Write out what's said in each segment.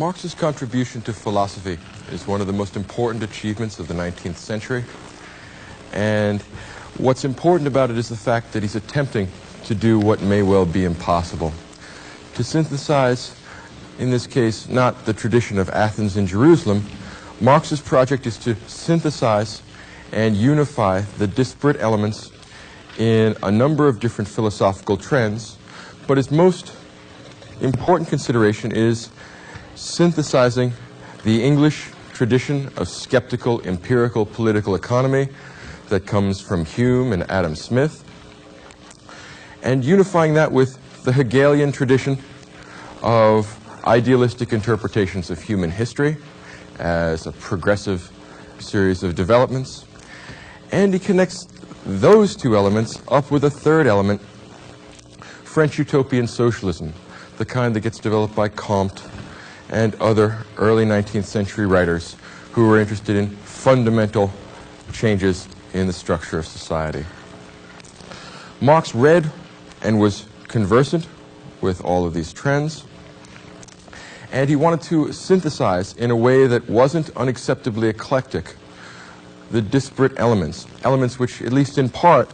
Marx's contribution to philosophy is one of the most important achievements of the 19th century. And what's important about it is the fact that he's attempting to do what may well be impossible. To synthesize, in this case, not the tradition of Athens and Jerusalem, Marx's project is to synthesize and unify the disparate elements in a number of different philosophical trends, but his most important consideration is synthesizing the English tradition of skeptical empirical political economy that comes from Hume and Adam Smith, and unifying that with the Hegelian tradition of idealistic interpretations of human history as a progressive series of developments. And he connects those two elements up with a third element, French utopian socialism, the kind that gets developed by Comte and other early 19th century writers who were interested in fundamental changes in the structure of society. Marx read and was conversant with all of these trends, and he wanted to synthesize in a way that wasn't unacceptably eclectic the disparate elements which, at least in part,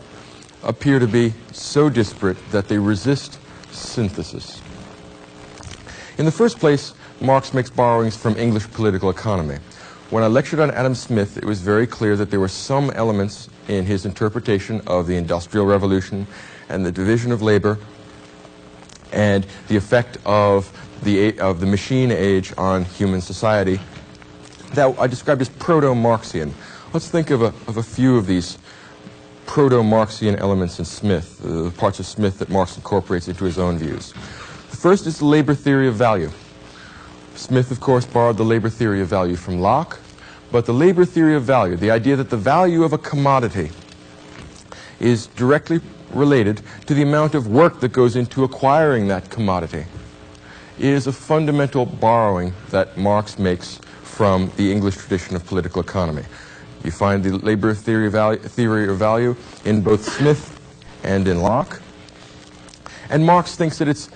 appear to be so disparate that they resist synthesis. In the first place, Marx makes borrowings from English political economy. When I lectured on Adam Smith, it was very clear that there were some elements in his interpretation of the Industrial Revolution and the division of labor and the effect of the machine age on human society that I described as proto-Marxian. Let's think of a few of these proto-Marxian elements in Smith, the parts of Smith that Marx incorporates into his own views. The first is the labor theory of value. Smith, of course, borrowed the labor theory of value from Locke, but the labor theory of value, the idea that the value of a commodity is directly related to the amount of work that goes into acquiring that commodity, is a fundamental borrowing that Marx makes from the English tradition of political economy. You find the labor theory of value in both Smith and in Locke. And Marx thinks that it's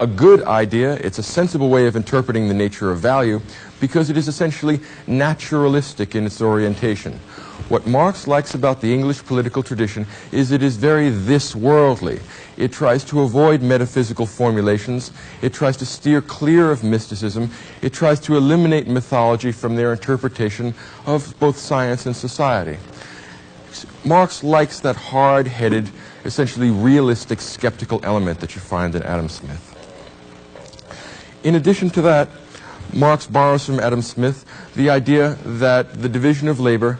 a good idea, it's a sensible way of interpreting the nature of value, because it is essentially naturalistic in its orientation. What Marx likes about the English political tradition is it is very this-worldly. It tries to avoid metaphysical formulations. It tries to steer clear of mysticism. It tries to eliminate mythology from their interpretation of both science and society. Marx likes that hard-headed, essentially realistic, skeptical element that you find in Adam Smith. In addition to that, Marx borrows from Adam Smith the idea that the division of labor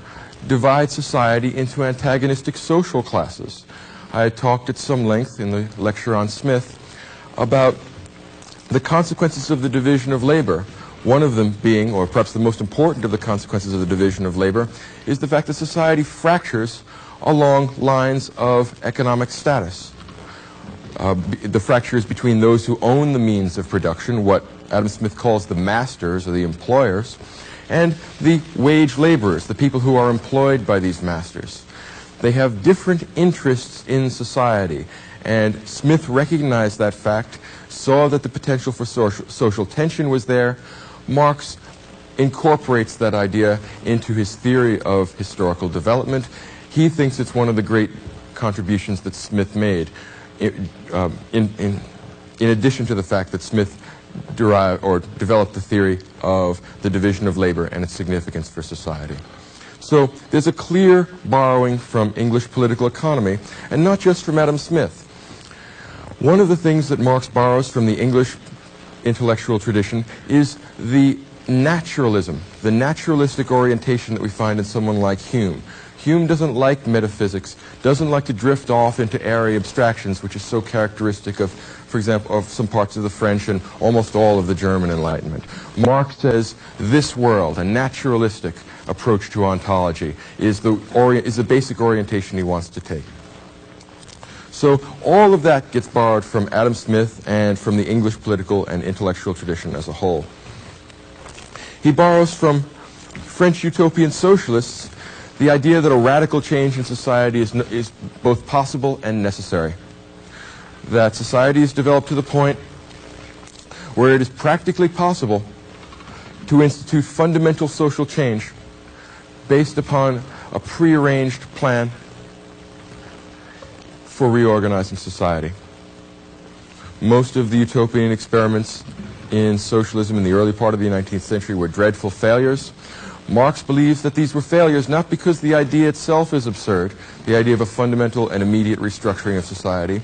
divides society into antagonistic social classes. I talked at some length in the lecture on Smith about the consequences of the division of labor. One of them being, or perhaps the most important of the consequences of the division of labor, is the fact that society fractures along lines of economic status. The fractures between those who own the means of production, what Adam Smith calls the masters or the employers, and the wage laborers, the people who are employed by these masters. They have different interests in society, and Smith recognized that fact, saw that the potential for social tension was there. Marx incorporates that idea into his theory of historical development. He thinks it's one of the great contributions that Smith made, in addition to the fact that Smith developed the theory of the division of labor and its significance for society. So there's a clear borrowing from English political economy, and not just from Adam Smith. One of the things that Marx borrows from the English intellectual tradition is the naturalism, the naturalistic orientation that we find in someone like Hume. Hume doesn't like metaphysics, doesn't like to drift off into airy abstractions, which is so characteristic of, for example, of some parts of the French and almost all of the German Enlightenment. Marx says this world, a naturalistic approach to ontology, is the basic orientation he wants to take. So all of that gets borrowed from Adam Smith and from the English political and intellectual tradition as a whole. He borrows from French utopian socialists the idea that a radical change in society is both possible and necessary. That society is developed to the point where it is practically possible to institute fundamental social change based upon a prearranged plan for reorganizing society. Most of the utopian experiments in socialism in the early part of the 19th century were dreadful failures. Marx believes that these were failures not because the idea itself is absurd, the idea of a fundamental and immediate restructuring of society.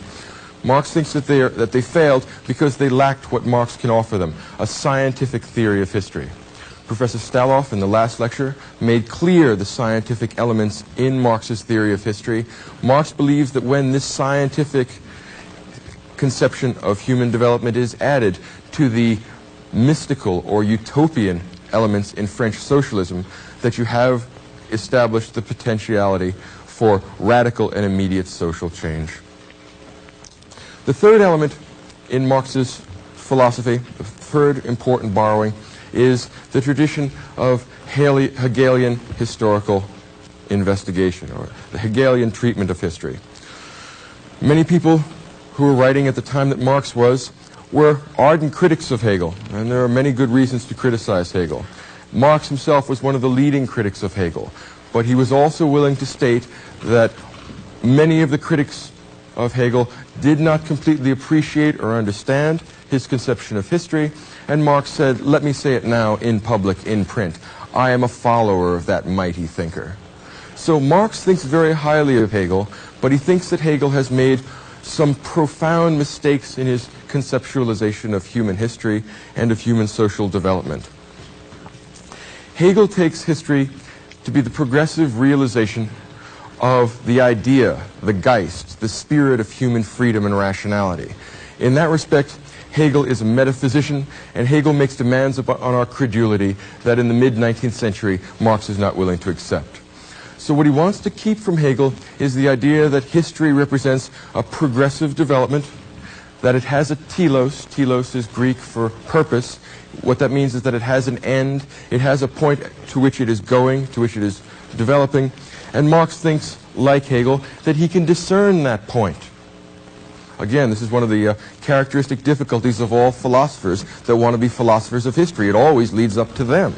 Marx thinks that they failed because they lacked what Marx can offer them, a scientific theory of history. Professor Staloff, in the last lecture, made clear the scientific elements in Marx's theory of history. Marx believes that when this scientific conception of human development is added to the mystical or utopian elements in French socialism, that you have established the potentiality for radical and immediate social change. The third element in Marx's philosophy, the third important borrowing, is the tradition of Hegelian historical investigation, or the Hegelian treatment of history. Many people who were writing at the time that Marx was were ardent critics of Hegel, and there are many good reasons to criticize Hegel. Marx himself was one of the leading critics of Hegel, but he was also willing to state that many of the critics of Hegel did not completely appreciate or understand his conception of history, and Marx said, let me say it now in public, in print, I am a follower of that mighty thinker. So Marx thinks very highly of Hegel, but he thinks that Hegel has made some profound mistakes in his conceptualization of human history and of human social development. Hegel takes history to be the progressive realization of the idea, the Geist, the spirit of human freedom and rationality. In that respect, Hegel is a metaphysician, and Hegel makes demands on our credulity that in the mid-19th century Marx is not willing to accept. So what he wants to keep from Hegel is the idea that history represents a progressive development, that it has a telos. Telos is Greek for purpose. What that means is that it has an end. It has a point to which it is going, to which it is developing. And Marx thinks, like Hegel, that he can discern that point. Again, this is one of the characteristic difficulties of all philosophers that want to be philosophers of history. It always leads up to them.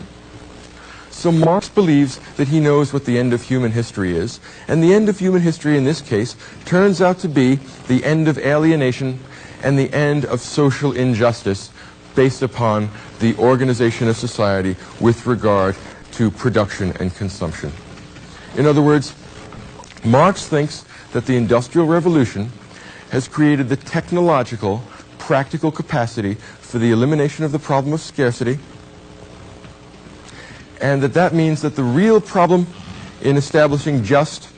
So Marx believes that he knows what the end of human history is, and the end of human history in this case turns out to be the end of alienation and the end of social injustice based upon the organization of society with regard to production and consumption. In other words, Marx thinks that the Industrial Revolution has created the technological, practical capacity for the elimination of the problem of scarcity, and that means that the real problem in establishing just,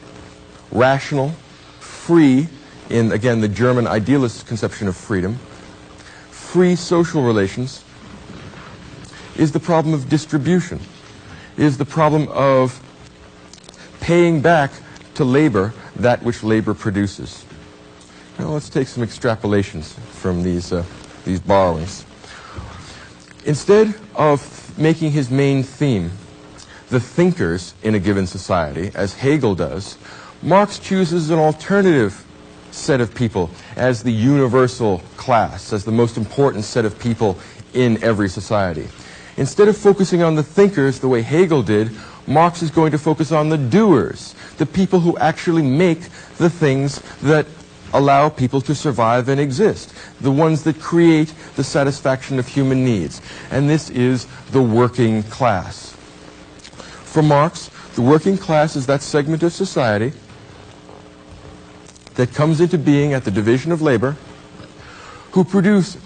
rational, free, in, again, the German idealist conception of freedom, free social relations, is the problem of distribution, is the problem of paying back to labor that which labor produces. Now let's take some extrapolations from these borrowings. Instead of making his main theme the thinkers in a given society, as Hegel does, Marx chooses an alternative set of people as the universal class, as the most important set of people in every society. Instead of focusing on the thinkers the way Hegel did, Marx is going to focus on the doers, the people who actually make the things that allow people to survive and exist, the ones that create the satisfaction of human needs. And this is the working class. For Marx, the working class is that segment of society that comes into being at the division of labor, who produce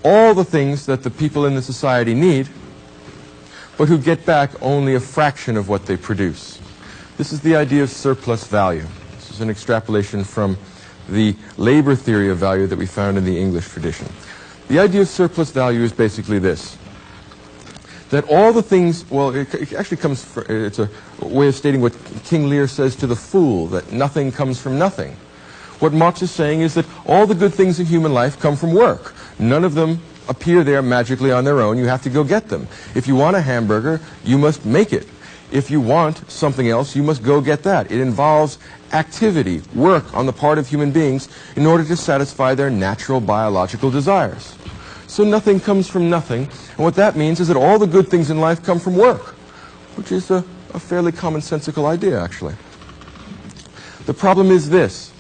all the things that the people in the society need, but who get back only a fraction of what they produce. This is the idea of surplus value. This is an extrapolation from the labor theory of value that we found in the English tradition. The idea of surplus value is basically this: that all the things, well, it actually comes from, it's a way of stating what King Lear says to the fool, that nothing comes from nothing. What Marx is saying is that all the good things in human life come from work. None of them appear there magically on their own. You have to go get them. If you want a hamburger, you must make it. If you want something else, you must go get that. It involves activity, work on the part of human beings in order to satisfy their natural biological desires. so nothing comes from nothing. And what that means is that all the good things in life come from work, which is a fairly commonsensical idea, actually. The problem is this.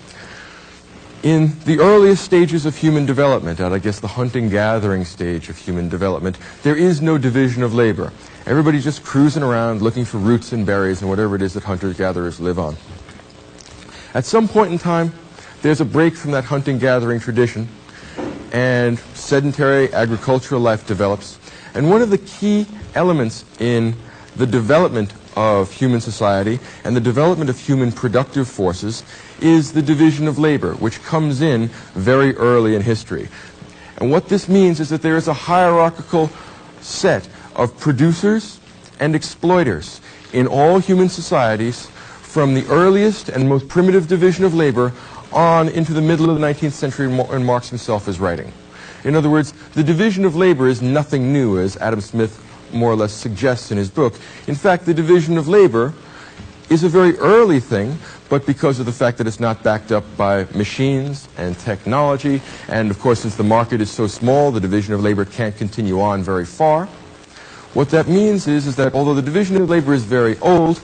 In the earliest stages of human development, at I guess the hunting-gathering stage of human development, there is no division of labor. Everybody's just cruising around looking for roots and berries and whatever it is that hunters-gatherers live on. At some point in time, there's a break from that hunting-gathering tradition, and sedentary agricultural life develops. And one of the key elements in the development of human society and the development of human productive forces is the division of labor, which comes in very early in history. And what this means is that there is a hierarchical set of producers and exploiters in all human societies from the earliest and most primitive division of labor on into the middle of the 19th century when Marx himself is writing. In other words, the division of labor is nothing new, as Adam Smith more or less suggests in his book. In fact, the division of labor is a very early thing, but because of the fact that it's not backed up by machines and technology, and of course since the market is so small, the division of labor can't continue on very far. What that means is that although the division of labor is very old,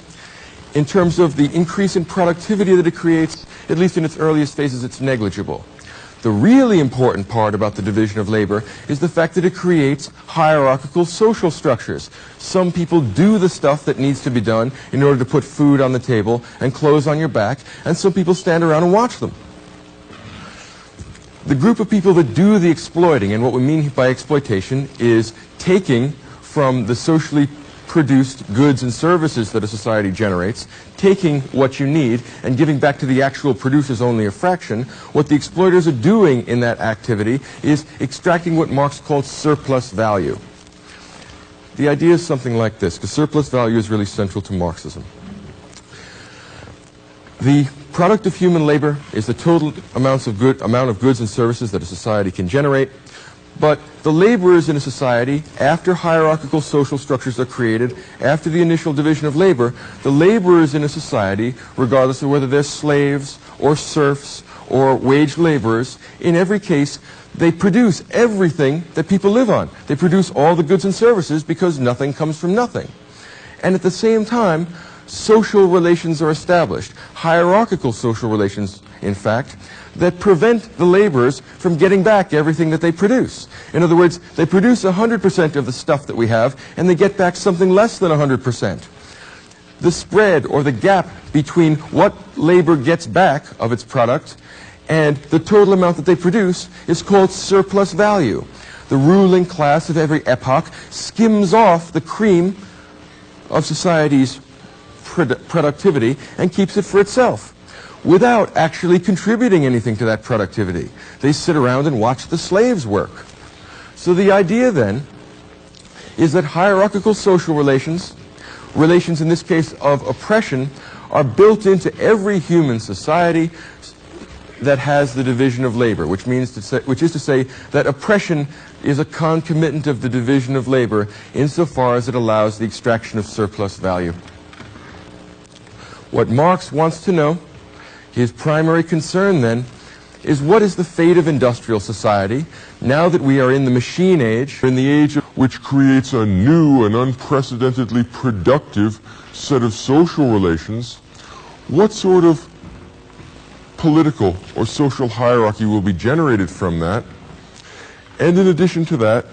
in terms of the increase in productivity that it creates, at least in its earliest phases, it's negligible. The really important part about the division of labor is the fact that it creates hierarchical social structures. Some people do the stuff that needs to be done in order to put food on the table and clothes on your back, and some people stand around and watch them. The group of people that do the exploiting, and what we mean by exploitation is taking from the socially produced goods and services that a society generates, taking what you need and giving back to the actual producers only a fraction. What the exploiters are doing in that activity is extracting what Marx called surplus value. The idea is something like this, because surplus value is really central to Marxism. The product of human labor is the total amount of goods and services that a society can generate. But the laborers in a society, after hierarchical social structures are created, after the initial division of labor, the laborers in a society, regardless of whether they're slaves or serfs or wage laborers, in every case, they produce everything that people live on. They produce all the goods and services because nothing comes from nothing. And at the same time, social relations are established, hierarchical social relations, in fact, that prevent the laborers from getting back everything that they produce. In other words, they produce 100% of the stuff that we have, and they get back something less than 100%. The spread, or the gap, between what labor gets back of its product and the total amount that they produce is called surplus value. The ruling class of every epoch skims off the cream of society's productivity and keeps it for itself, without actually contributing anything to that productivity. They sit around and watch the slaves work. So the idea then is that hierarchical social relations, relations in this case of oppression, are built into every human society that has the division of labor, which is to say that oppression is a concomitant of the division of labor insofar as it allows the extraction of surplus value. What Marx wants to know, his primary concern then, is what is the fate of industrial society now that we are in the machine age, in the age which creates a new and unprecedentedly productive set of social relations. What sort of political or social hierarchy will be generated from that? And in addition to that,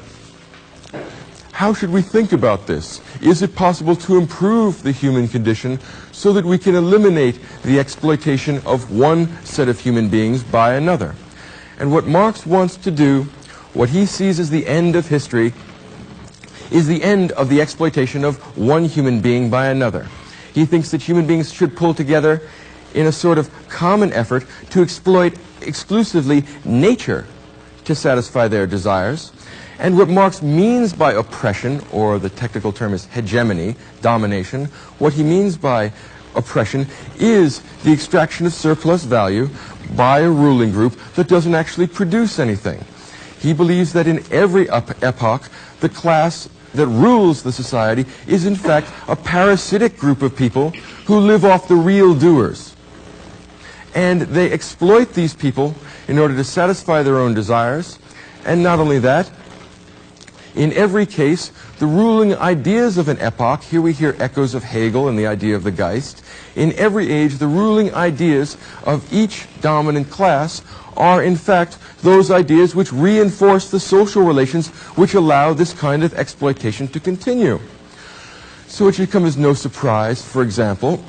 how should we think about this? Is it possible to improve the human condition so that we can eliminate the exploitation of one set of human beings by another? And what Marx wants to do, what he sees as the end of history, is the end of the exploitation of one human being by another. He thinks that human beings should pull together in a sort of common effort to exploit exclusively nature to satisfy their desires. And what Marx means by oppression, or the technical term is hegemony, domination, what he means by oppression is the extraction of surplus value by a ruling group that doesn't actually produce anything. He believes that in every epoch, the class that rules the society is in fact a parasitic group of people who live off the real doers. And they exploit these people in order to satisfy their own desires, and not only that, In every case, the ruling ideas of an epoch, here we hear echoes of Hegel and the idea of the Geist. In every age, the ruling ideas of each dominant class are, in fact, those ideas which reinforce the social relations which allow this kind of exploitation to continue. So it should come as no surprise, for example,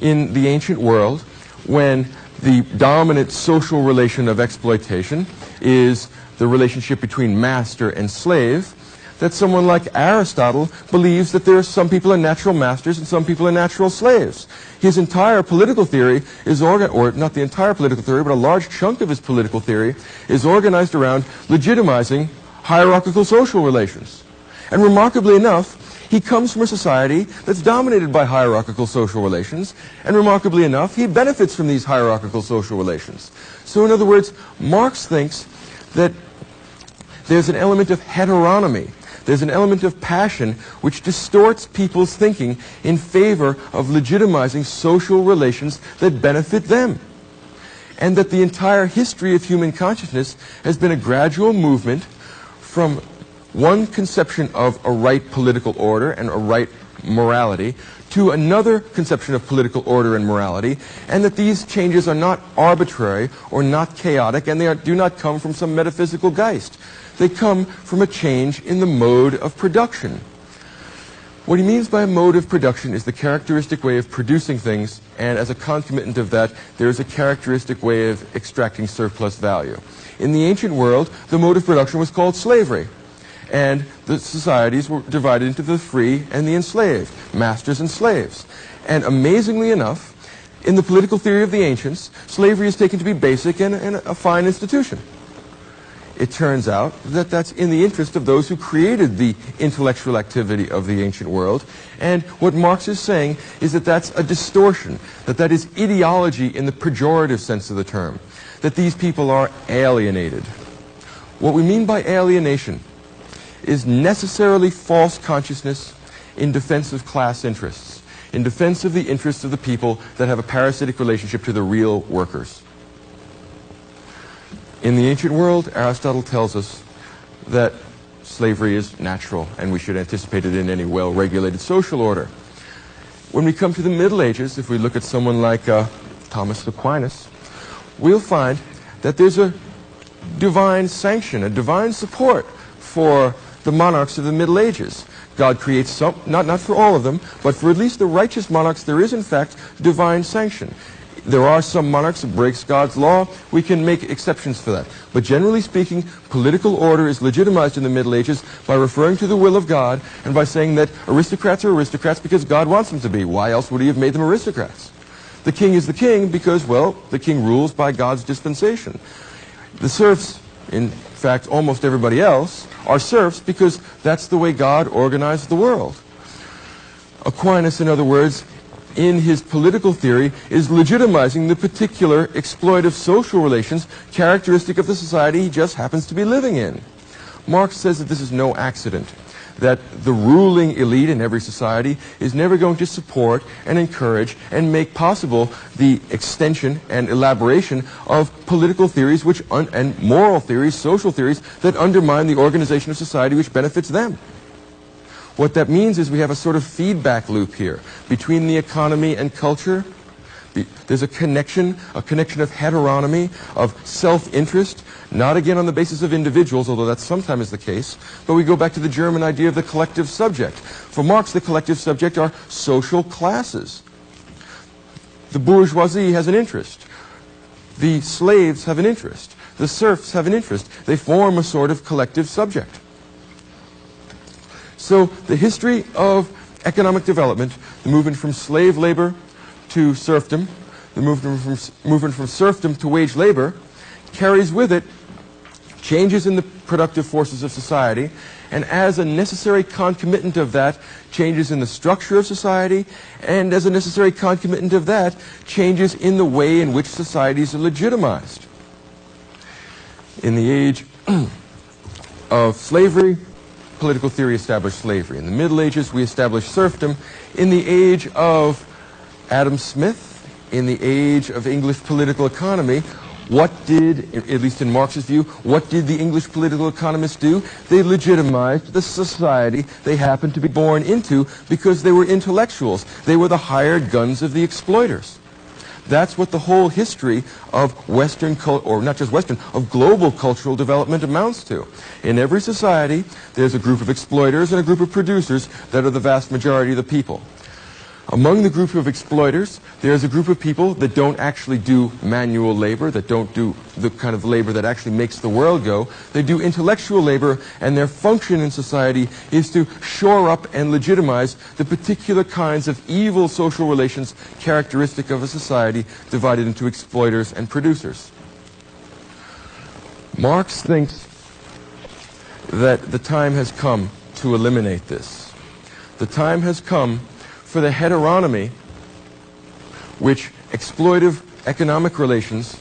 in the ancient world, when the dominant social relation of exploitation is the relationship between master and slave, that someone like Aristotle believes that there are some people are natural masters and some people are natural slaves. His entire political theory is or not the entire political theory, but a large chunk of his political theory is organized around legitimizing hierarchical social relations. And remarkably enough, he comes from a society that's dominated by hierarchical social relations, and remarkably enough, he benefits from these hierarchical social relations. So in other words, Marx thinks that there's an element of heteronomy. There's an element of passion which distorts people's thinking in favor of legitimizing social relations that benefit them. And that the entire history of human consciousness has been a gradual movement from one conception of a right political order and a right morality to another conception of political order and morality, and that these changes are not arbitrary or not chaotic, and they do not come from some metaphysical Geist. They come from a change in the mode of production. What he means by a mode of production is the characteristic way of producing things, and as a concomitant of that, there is a characteristic way of extracting surplus value. In the ancient world, the mode of production was called slavery, and the societies were divided into the free and the enslaved, masters and slaves. And amazingly enough, in the political theory of the ancients, slavery is taken to be basic and a fine institution. It turns out that that's in the interest of those who created the intellectual activity of the ancient world. And what Marx is saying is that that's a distortion, that is ideology in the pejorative sense of the term, that these people are alienated. What we mean by alienation is necessarily false consciousness in defense of class interests, in defense of the interests of the people that have a parasitic relationship to the real workers. In the ancient world, Aristotle tells us that slavery is natural and we should anticipate it in any well-regulated social order. When we come to the Middle Ages, if we look at someone like Thomas Aquinas, we'll find that there's a divine sanction, a divine support for the monarchs of the Middle Ages. God creates some, not for all of them, but for at least the righteous monarchs, there is in fact divine sanction. There are some monarchs that breaks God's law. We can make exceptions for that. But generally speaking, political order is legitimized in the Middle Ages by referring to the will of God and by saying that aristocrats are aristocrats because God wants them to be. Why else would he have made them aristocrats? The king is the king because, well, the king rules by God's dispensation. The serfs, in fact, almost everybody else, are serfs because that's the way God organized the world. Aquinas, in other words, in his political theory, is legitimizing the particular exploitive social relations characteristic of the society he just happens to be living in. Marx says that this is no accident, that the ruling elite in every society is never going to support and encourage and make possible the extension and elaboration of political theories and moral theories, social theories, that undermine the organization of society which benefits them. What that means is we have a sort of feedback loop here between the economy and culture. There's a connection of heteronomy, of self-interest, not again on the basis of individuals, although that sometimes is the case, but we go back to the German idea of the collective subject. For Marx, the collective subject are social classes. The bourgeoisie has an interest. The slaves have an interest. The serfs have an interest. They form a sort of collective subject. So the history of economic development, the movement from slave labor to serfdom, the movement from serfdom to wage labor, carries with it changes in the productive forces of society, and as a necessary concomitant of that, changes in the structure of society, and as a necessary concomitant of that, changes in the way in which societies are legitimized. In the age of slavery, political theory established slavery. In the Middle Ages, we established serfdom. In the age of Adam Smith, in the age of English political economy, What did, at least in Marx's view, what did the English political economists do? They legitimized the society they happened to be born into because they were intellectuals. They were the hired guns of the exploiters. That's what the whole history of Western, or not just Western, of global cultural development amounts to. In every society, there's a group of exploiters and a group of producers that are the vast majority of the people. Among the group of exploiters, there's a group of people that don't actually do manual labor, that don't do the kind of labor that actually makes the world go. They do intellectual labor, and their function in society is to shore up and legitimize the particular kinds of evil social relations characteristic of a society divided into exploiters and producers. Marx thinks that the time has come to eliminate this. The time has come for the heteronomy which exploitive economic relations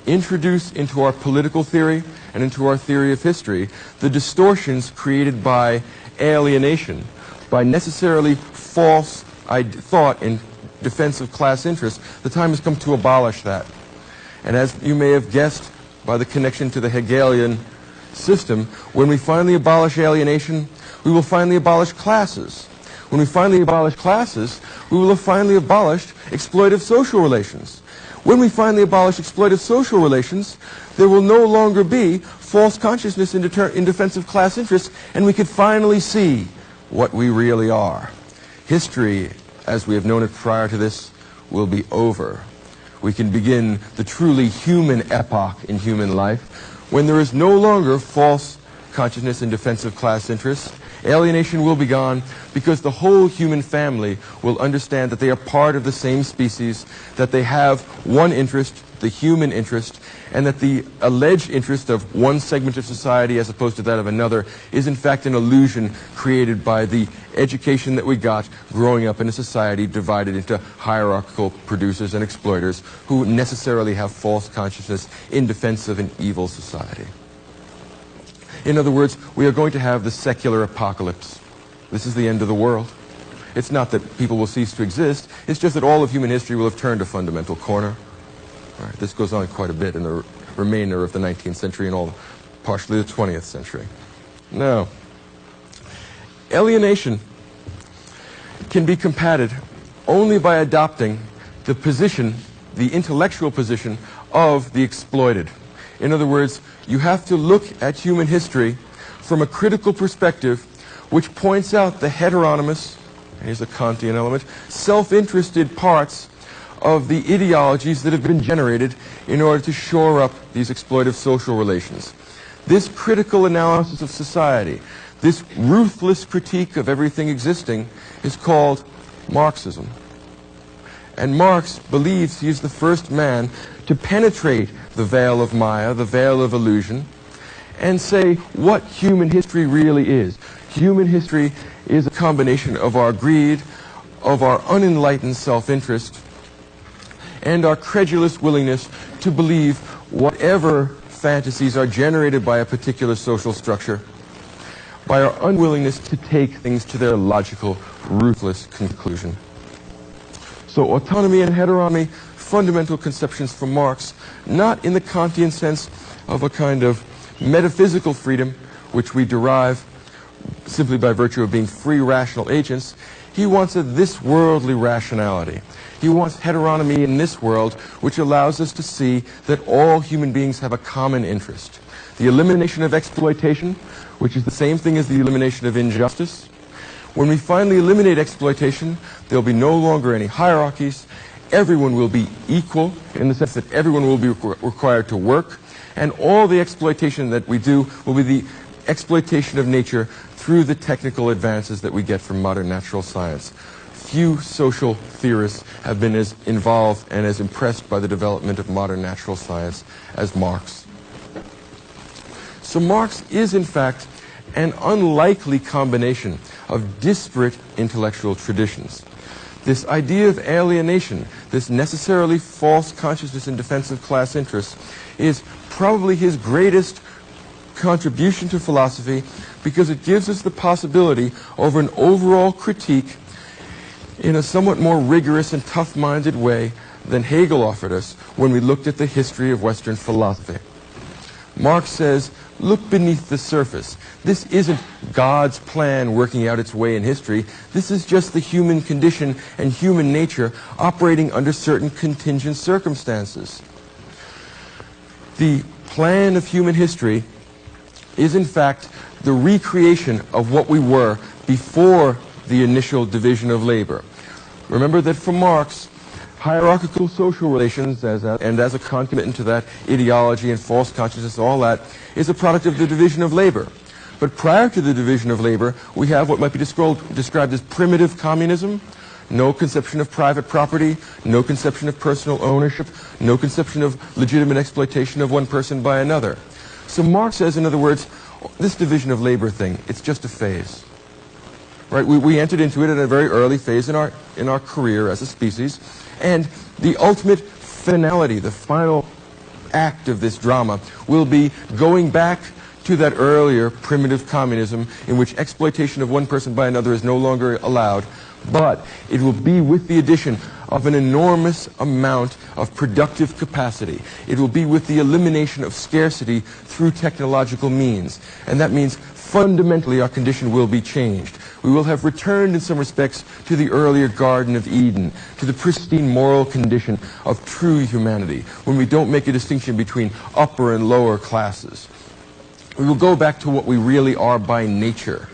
introduce into our political theory and into our theory of history, the distortions created by alienation, by necessarily false thought in defense of class interests. The time has come to abolish that. And as you may have guessed by the connection to the Hegelian system, when we finally abolish alienation, we will finally abolish classes. When we finally abolish classes, we will have finally abolished exploitive social relations. When we finally abolish exploitive social relations, there will no longer be false consciousness in defense of class interests, and we could finally see what we really are. History, as we have known it prior to this, will be over. We can begin the truly human epoch in human life when there is no longer false consciousness in defense of class interests. Alienation will be gone because the whole human family will understand that they are part of the same species, that they have one interest, the human interest, and that the alleged interest of one segment of society as opposed to that of another is in fact an illusion created by the education that we got growing up in a society divided into hierarchical producers and exploiters who necessarily have false consciousness in defense of an evil society. In other words, we are going to have the secular apocalypse. This is the end of the world. It's not that people will cease to exist. It's just that all of human history will have turned a fundamental corner. All right, this goes on quite a bit in the remainder of the 19th century and all partially the 20th century. Now, alienation can be combated only by adopting the position, the intellectual position of the exploited. In other words, you have to look at human history from a critical perspective which points out the heteronymous, here's a Kantian element, self-interested parts of the ideologies that have been generated in order to shore up these exploitive social relations. This critical analysis of society, this ruthless critique of everything existing, is called Marxism. And Marx believes he is the first man to penetrate the veil of Maya, the veil of illusion, and say what human history really is. Human history is a combination of our greed, of our unenlightened self-interest, and our credulous willingness to believe whatever fantasies are generated by a particular social structure, by our unwillingness to take things to their logical, ruthless conclusion. So autonomy and heteronomy, fundamental conceptions for Marx, not in the Kantian sense of a kind of metaphysical freedom which we derive simply by virtue of being free rational agents. He wants a this-worldly rationality. He wants heteronomy in this world which allows us to see that all human beings have a common interest. The elimination of exploitation, which is the same thing as the elimination of injustice. When we finally eliminate exploitation, there'll be no longer any hierarchies. Everyone will be equal in the sense that everyone will be required to work, and all the exploitation that we do will be the exploitation of nature through the technical advances that we get from modern natural science. Few social theorists have been as involved and as impressed by the development of modern natural science as Marx. So Marx is, in fact, an unlikely combination of disparate intellectual traditions. This idea of alienation, this necessarily false consciousness in defense of class interests, is probably his greatest contribution to philosophy because it gives us the possibility of an overall critique in a somewhat more rigorous and tough-minded way than Hegel offered us when we looked at the history of Western philosophy. Marx says, look beneath the surface. This isn't God's plan working out its way in history. This is just the human condition and human nature operating under certain contingent circumstances. The plan of human history is in fact the recreation of what we were before the initial division of labor. Remember that for Marx, hierarchical social relations and as a concomitant to that, ideology and false consciousness, all that is a product of the division of labor. But prior to the division of labor, we have what might be described as primitive communism. No conception of private property, no conception of personal ownership, no conception of legitimate exploitation of one person by another. So Marx says, in other words, this division of labor thing, it's just a phase. Right? We entered into it at a very early phase in our career as a species, and the ultimate finality, the final act of this drama, will be going back to that earlier primitive communism in which exploitation of one person by another is no longer allowed, but it will be with the addition of an enormous amount of productive capacity. It will be with the elimination of scarcity through technological means. And that means fundamentally our condition will be changed. We will have returned in some respects to the earlier Garden of Eden, to the pristine moral condition of true humanity, when we don't make a distinction between upper and lower classes. We will go back to what we really are by nature.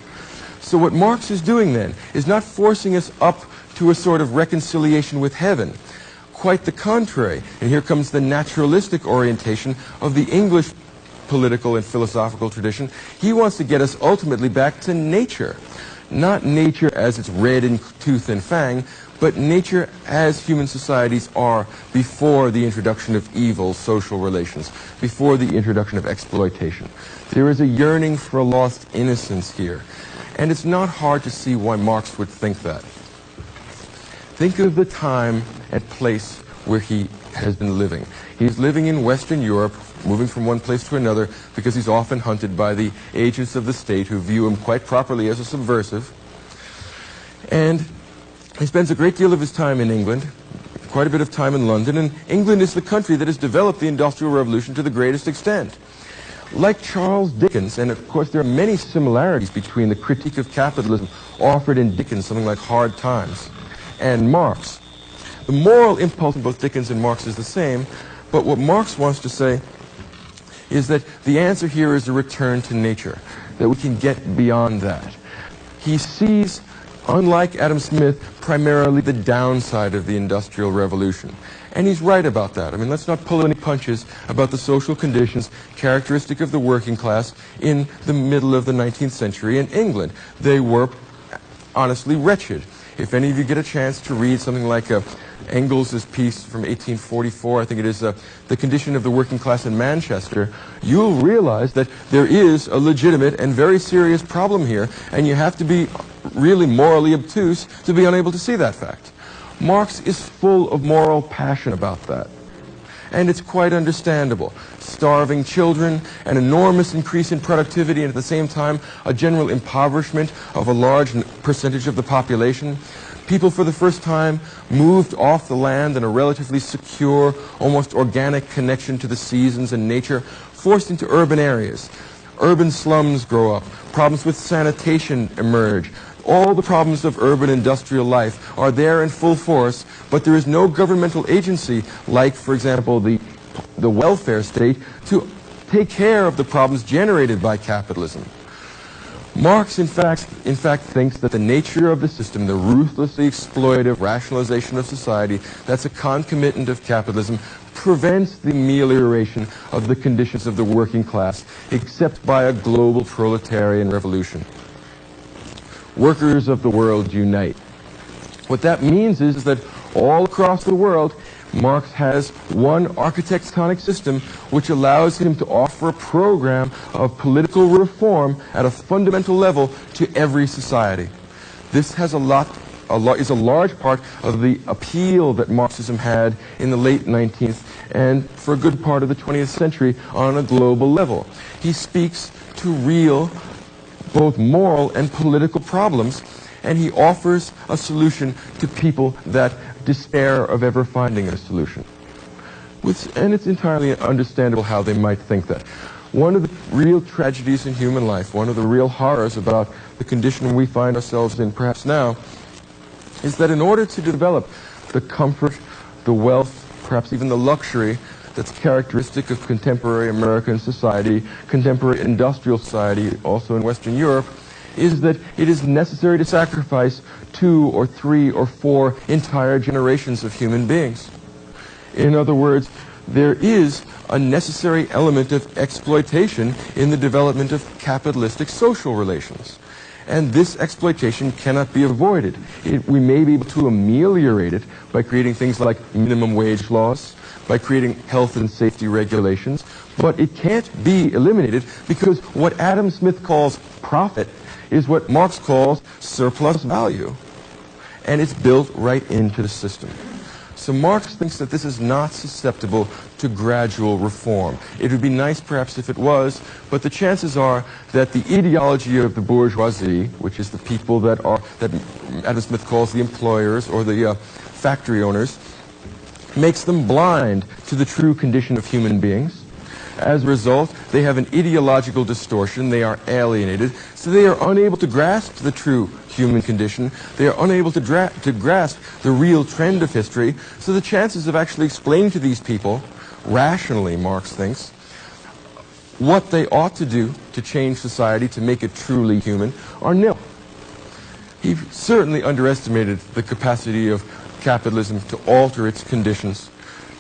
So what Marx is doing then is not forcing us up to a sort of reconciliation with heaven. Quite the contrary. And here comes the naturalistic orientation of the English political and philosophical tradition. He wants to get us ultimately back to nature. Not nature as it's red in tooth and fang, but nature as human societies are before the introduction of evil social relations, before the introduction of exploitation. There is a yearning for a lost innocence here. And it's not hard to see why Marx would think that. Think of the time and place where he has been living. He's living in Western Europe, moving from one place to another because he's often hunted by the agents of the state who view him quite properly as a subversive. And he spends a great deal of his time in England, quite a bit of time in London, and England is the country that has developed the Industrial Revolution to the greatest extent. Like Charles Dickens, and of course there are many similarities between the critique of capitalism offered in Dickens, something like Hard Times, and Marx. The moral impulse in both Dickens and Marx is the same, but what Marx wants to say is that the answer here is a return to nature, that we can get beyond that. He sees, unlike Adam Smith, primarily the downside of the Industrial Revolution. And he's right about that. I mean, let's not pull any punches about the social conditions characteristic of the working class in the middle of the 19th century in England. They were honestly wretched. If any of you get a chance to read something like Engels' piece from 1844, I think it is, The Condition of the Working Class in Manchester, you'll realize that there is a legitimate and very serious problem here, and you have to be really morally obtuse to be unable to see that fact. Marx is full of moral passion about that. And it's quite understandable. Starving children, an enormous increase in productivity, and at the same time, a general impoverishment of a large percentage of the population. People for the first time moved off the land in a relatively secure, almost organic connection to the seasons and nature, forced into urban areas. Urban slums grow up. Problems with sanitation emerge. All the problems of urban industrial life are there in full force, but there is no governmental agency like, for example, the welfare state to take care of the problems generated by capitalism. Marx, in fact, thinks that the nature of the system, the ruthlessly exploitative rationalization of society, that's a concomitant of capitalism, prevents the amelioration of the conditions of the working class, except by a global proletarian revolution. Workers of the world unite. What that means is that all across the world, Marx has one architectonic system which allows him to offer a program of political reform at a fundamental level to every society. This has is a large part of the appeal that Marxism had in the late 19th and for a good part of the 20th century on a global level. He speaks to real, both moral and political problems, and he offers a solution to people that despair of ever finding a solution. And it's entirely understandable how they might think that. One of the real tragedies in human life, one of the real horrors about the condition we find ourselves in perhaps now, is that in order to develop the comfort, the wealth, perhaps even the luxury that's characteristic of contemporary American society, contemporary industrial society, also in Western Europe, is that it is necessary to sacrifice 2 or 3 or 4 entire generations of human beings. In other words, there is a necessary element of exploitation in the development of capitalistic social relations. And this exploitation cannot be avoided. We may be able to ameliorate it by creating things like minimum wage laws, by creating health and safety regulations, but it can't be eliminated because what Adam Smith calls profit is what Marx calls surplus value. And it's built right into the system. So Marx thinks that this is not susceptible to gradual reform. It would be nice perhaps if it was, but the chances are that the ideology of the bourgeoisie, which is the people that Adam Smith calls the employers or the factory owners, makes them blind to the true condition of human beings. As a result, they have an ideological distortion, they are alienated, so they are unable to grasp the true human condition, they are unable to grasp the real trend of history, so the chances of actually explaining to these people, rationally, Marx thinks, what they ought to do to change society, to make it truly human, are nil. He certainly underestimated the capacity of capitalism to alter its conditions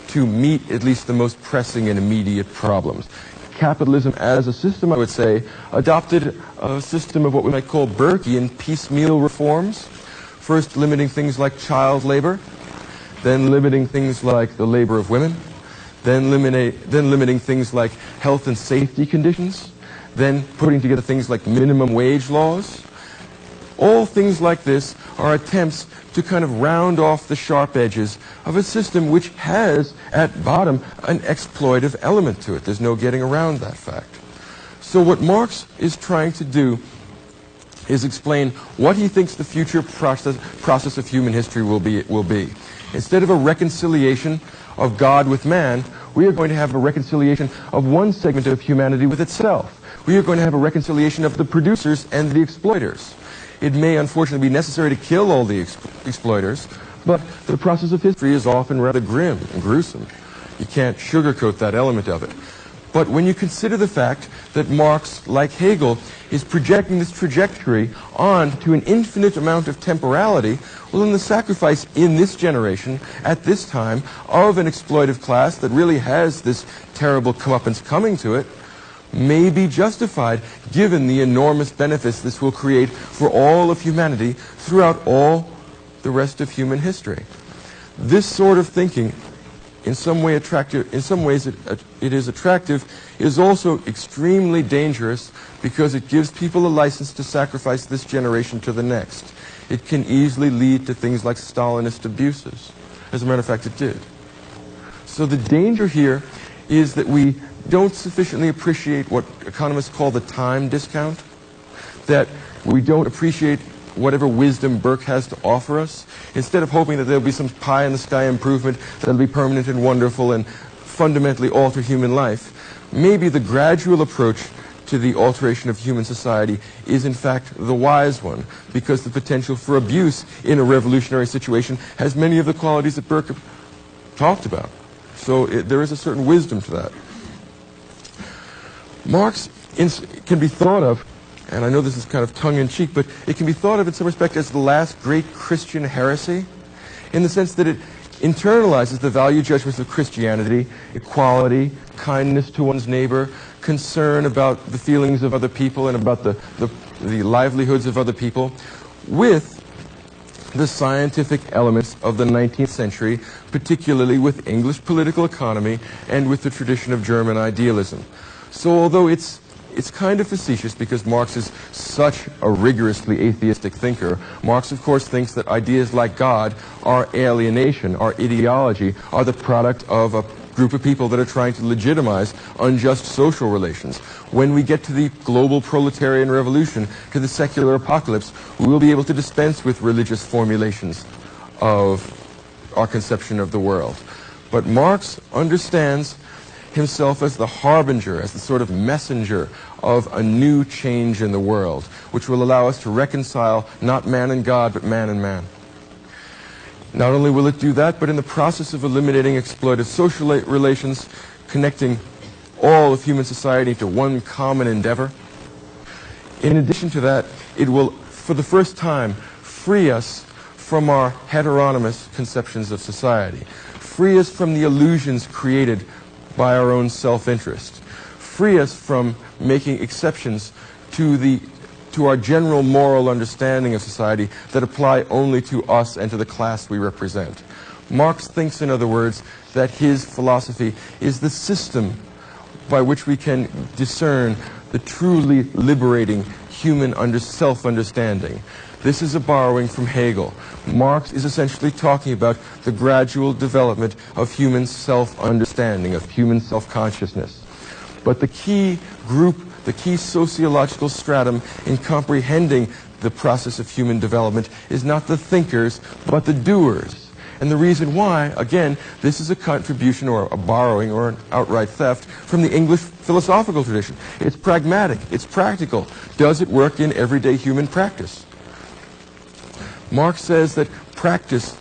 to meet at least the most pressing and immediate problems. Capitalism as a system, I would say, adopted a system of what we might call Burkean piecemeal reforms, first limiting things like child labor, then limiting things like the labor of women, then limiting things like health and safety conditions, then putting together things like minimum wage laws. All things like this are attempts to kind of round off the sharp edges of a system which has, at bottom, an exploitive element to it. There's no getting around that fact. So what Marx is trying to do is explain what he thinks the future process of human history will be. Instead of a reconciliation of God with man, we are going to have a reconciliation of one segment of humanity with itself. We are going to have a reconciliation of the producers and the exploiters. It may unfortunately be necessary to kill all the exploiters, but the process of history is often rather grim and gruesome. You can't sugarcoat that element of it. But when you consider the fact that Marx, like Hegel, is projecting this trajectory on to an infinite amount of temporality, well, then the sacrifice in this generation, at this time, of an exploitive class that really has this terrible comeuppance coming to it, may be justified given the enormous benefits this will create for all of humanity throughout all the rest of human history. This sort of thinking, in some ways it is attractive, is also extremely dangerous because it gives people a license to sacrifice this generation to the next. It can easily lead to things like Stalinist abuses. As a matter of fact, it did. So the danger here is that we don't sufficiently appreciate what economists call the time discount, that we don't appreciate whatever wisdom Burke has to offer us. Instead of hoping that there'll be some pie-in-the-sky improvement that'll be permanent and wonderful and fundamentally alter human life, maybe the gradual approach to the alteration of human society is in fact the wise one, because the potential for abuse in a revolutionary situation has many of the qualities that Burke talked about. So there is a certain wisdom to that. Marx can be thought of, and I know this is kind of tongue-in-cheek, but it can be thought of in some respect as the last great Christian heresy, in the sense that it internalizes the value judgments of Christianity, equality, kindness to one's neighbor, concern about the feelings of other people and about the livelihoods of other people, with the scientific elements of the 19th century, particularly with English political economy and with the tradition of German idealism. So although it's kind of facetious because Marx is such a rigorously atheistic thinker, Marx of course thinks that ideas like God, our alienation, our ideology, are the product of a group of people that are trying to legitimize unjust social relations. When we get to the global proletarian revolution, to the secular apocalypse, we will be able to dispense with religious formulations of our conception of the world. But Marx understands himself as the harbinger, as the sort of messenger of a new change in the world, which will allow us to reconcile not man and God, but man and man. Not only will it do that, but in the process of eliminating exploitive social relations, connecting all of human society to one common endeavor, in addition to that, it will, for the first time, free us from our heteronymous conceptions of society, free us from the illusions created by our own self-interest, free us from making exceptions to our general moral understanding of society that apply only to us and to the class we represent. Marx thinks, in other words, that his philosophy is the system by which we can discern the truly liberating human self-understanding. This is a borrowing from Hegel. Marx is essentially talking about the gradual development of human self-understanding, of human self-consciousness. But the key group, the key sociological stratum in comprehending the process of human development is not the thinkers, but the doers. And the reason why, again, this is a contribution or a borrowing or an outright theft from the English philosophical tradition. It's pragmatic, it's practical. Does it work in everyday human practice? Marx says that practice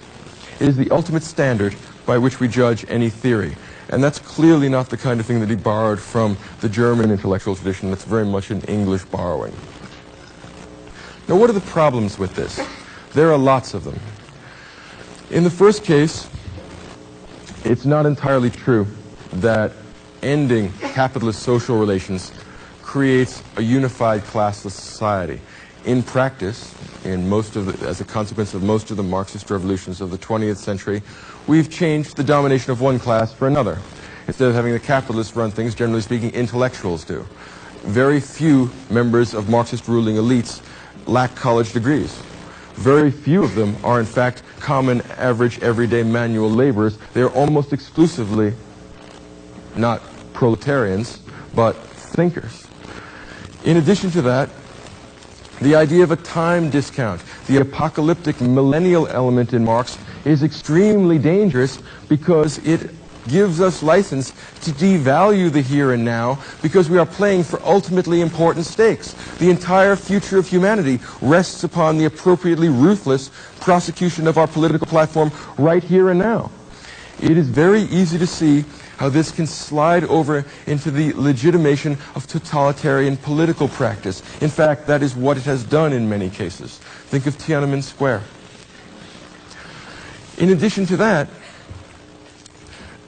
is the ultimate standard by which we judge any theory. And that's clearly not the kind of thing that he borrowed from the German intellectual tradition. That's very much an English borrowing. Now, what are the problems with this? There are lots of them. In the first case, it's not entirely true that ending capitalist social relations creates a unified classless society. In practice, as a consequence of most of the Marxist revolutions of the 20th century, we've changed the domination of one class for another. Instead of having the capitalists run things, generally speaking, intellectuals do. Very few members of Marxist ruling elites lack college degrees. Very few of them are, in fact, common, average, everyday manual laborers. They're almost exclusively not proletarians, but thinkers. In addition to that, the idea of a time discount, the apocalyptic millennial element in Marx, is extremely dangerous because it gives us license to devalue the here and now because we are playing for ultimately important stakes. The entire future of humanity rests upon the appropriately ruthless prosecution of our political platform right here and now. It is very easy to see how this can slide over into the legitimation of totalitarian political practice. In fact, that is what it has done in many cases. Think of Tiananmen Square. In addition to that,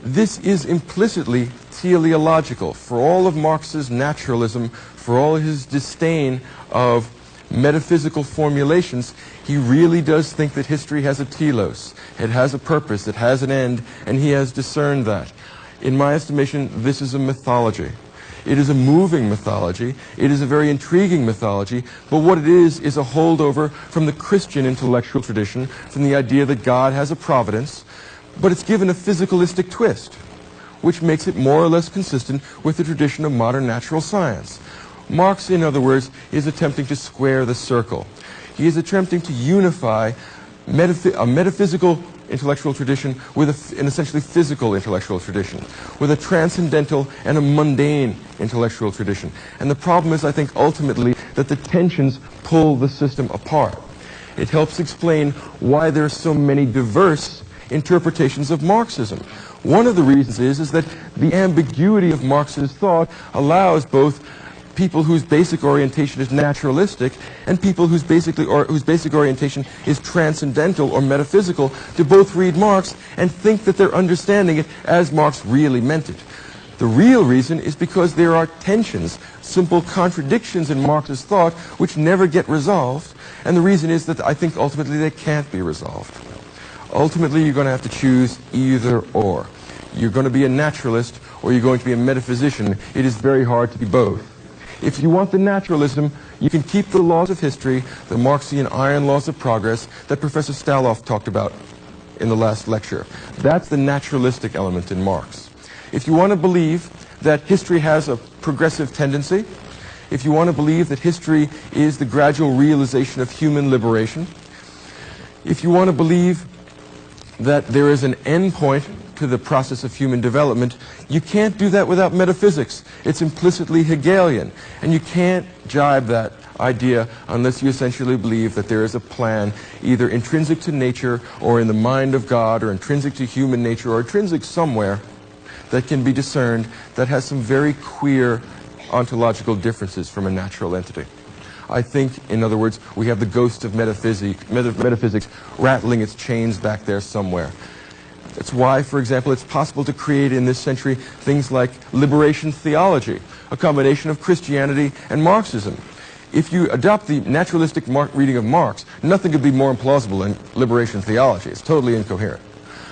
this is implicitly teleological. For all of Marx's naturalism, for all his disdain of metaphysical formulations, he really does think that history has a telos. It has a purpose, it has an end, and he has discerned that. In my estimation, this is a mythology. It is a moving mythology. It is a very intriguing mythology. But what it is a holdover from the Christian intellectual tradition, from the idea that God has a providence, but it's given a physicalistic twist, which makes it more or less consistent with the tradition of modern natural science. Marx, in other words, is attempting to square the circle. He is attempting to unify a metaphysical intellectual tradition with an essentially physical intellectual tradition, with a transcendental and a mundane intellectual tradition. And the problem is, I think, ultimately, that the tensions pull the system apart. It helps explain why there are so many diverse interpretations of Marxism. One of the reasons is that the ambiguity of Marx's thought allows both people whose basic orientation is naturalistic and people whose basic orientation is transcendental or metaphysical to both read Marx and think that they're understanding it as Marx really meant it. The real reason is because there are tensions, simple contradictions in Marx's thought which never get resolved, and the reason is that I think ultimately they can't be resolved. Ultimately, you're going to have to choose either or. You're going to be a naturalist or you're going to be a metaphysician. It is very hard to be both. If you want the naturalism, you can keep the laws of history, the Marxian iron laws of progress that Professor Staloff talked about in the last lecture. That's the naturalistic element in Marx. If you want to believe that history has a progressive tendency, if you want to believe that history is the gradual realization of human liberation, if you want to believe that there is an end point to the process of human development, you can't do that without metaphysics. It's implicitly Hegelian. And you can't jibe that idea unless you essentially believe that there is a plan either intrinsic to nature or in the mind of God or intrinsic to human nature or intrinsic somewhere that can be discerned that has some very queer ontological differences from a natural entity. I think, in other words, we have the ghost of metaphysics rattling its chains back there somewhere. That's why, for example, it's possible to create in this century things like liberation theology, a combination of Christianity and Marxism. If you adopt the naturalistic reading of Marx, nothing could be more implausible than liberation theology. It's totally incoherent.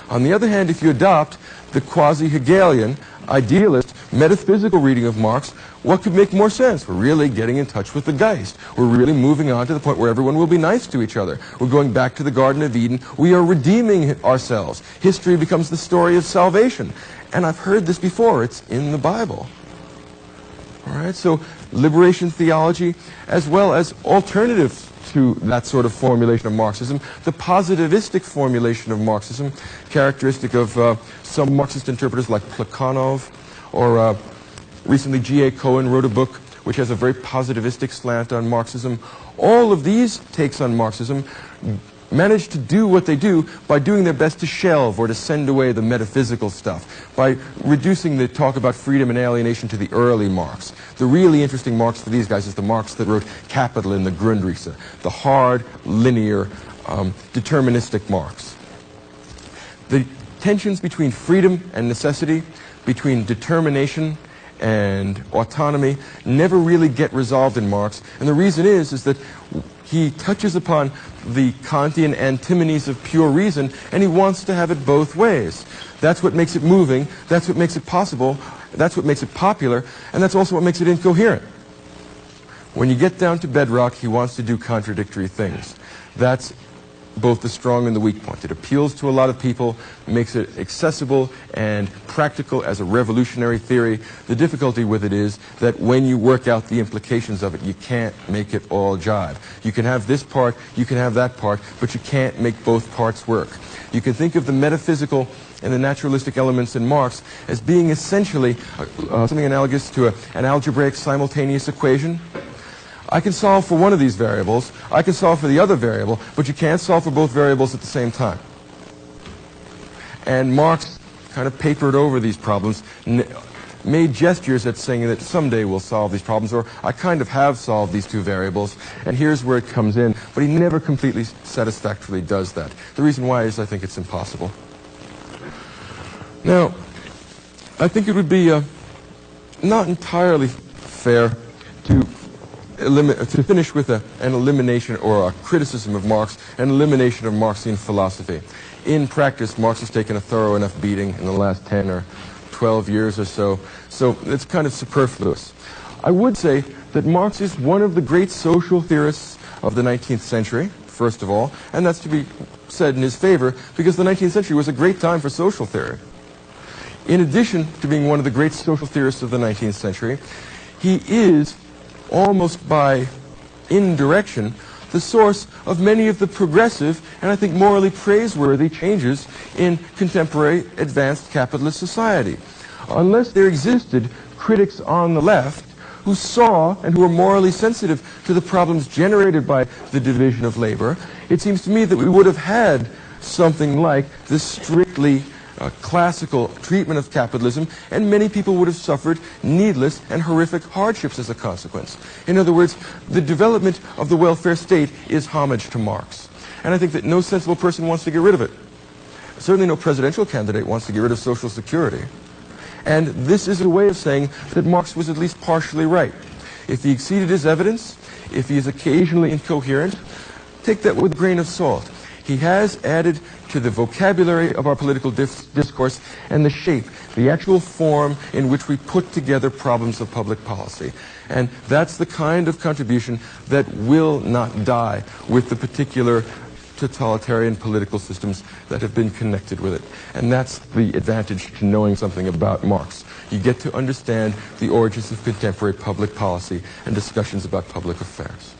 On the other hand, if you adopt the quasi-Hegelian, idealist, metaphysical reading of Marx, what could make more sense? We're really getting in touch with the Geist. We're really moving on to the point where everyone will be nice to each other. We're going back to the Garden of Eden. We are redeeming ourselves. History becomes the story of salvation. And I've heard this before. It's in the Bible. All right, so liberation theology, as well as alternatives to that sort of formulation of Marxism, the positivistic formulation of Marxism, characteristic of some Marxist interpreters like Plekhanov, or recently G.A. Cohen wrote a book which has a very positivistic slant on Marxism. All of these takes on Marxism manage to do what they do by doing their best to shelve or to send away the metaphysical stuff, by reducing the talk about freedom and alienation to the early Marx. The really interesting Marx for these guys is the Marx that wrote Capital in the Grundrisse, the hard, linear, deterministic Marx. The tensions between freedom and necessity, between determination and autonomy, never really get resolved in Marx. And the reason is that he touches upon the Kantian antinomies of pure reason, and he wants to have it both ways. That's what makes it moving, that's what makes it possible, that's what makes it popular, and that's also what makes it incoherent. When you get down to bedrock, he wants to do contradictory things. That's both the strong and the weak point. It appeals to a lot of people, makes it accessible and practical as a revolutionary theory. The difficulty with it is that when you work out the implications of it, you can't make it all jive. You can have this part, you can have that part, but you can't make both parts work. You can think of the metaphysical and the naturalistic elements in Marx as being essentially something analogous to an algebraic simultaneous equation. I can solve for one of these variables, I can solve for the other variable, but you can't solve for both variables at the same time. And Marx kind of papered over these problems, made gestures at saying that someday we'll solve these problems, or I kind of have solved these two variables, and here's where it comes in. But he never completely satisfactorily does that. The reason why is I think it's impossible. Now, I think it would be not entirely fair to finish with an elimination or a criticism of Marx, an elimination of Marxian philosophy. In practice, Marx has taken a thorough enough beating in the last 10 or 12 years or so, so it's kind of superfluous. I would say that Marx is one of the great social theorists of the 19th century, first of all, and that's to be said in his favor, because the 19th century was a great time for social theory. In addition to being one of the great social theorists of the 19th century, he is, almost by indirection, the source of many of the progressive and I think morally praiseworthy changes in contemporary advanced capitalist society. Unless there existed critics on the left who saw and who were morally sensitive to the problems generated by the division of labor, it seems to me that we would have had something like this strictly classical treatment of capitalism, and many people would have suffered needless and horrific hardships as a consequence. In other words, the development of the welfare state is homage to Marx. And I think that no sensible person wants to get rid of it. Certainly no presidential candidate wants to get rid of Social Security. And this is a way of saying that Marx was at least partially right. If he exceeded his evidence, if he is occasionally incoherent, take that with a grain of salt. He has added to the vocabulary of our political discourse and the shape, the actual form in which we put together problems of public policy. And that's the kind of contribution that will not die with the particular, to totalitarian political systems that have been connected with it. And that's the advantage to knowing something about Marx. You get to understand the origins of contemporary public policy and discussions about public affairs.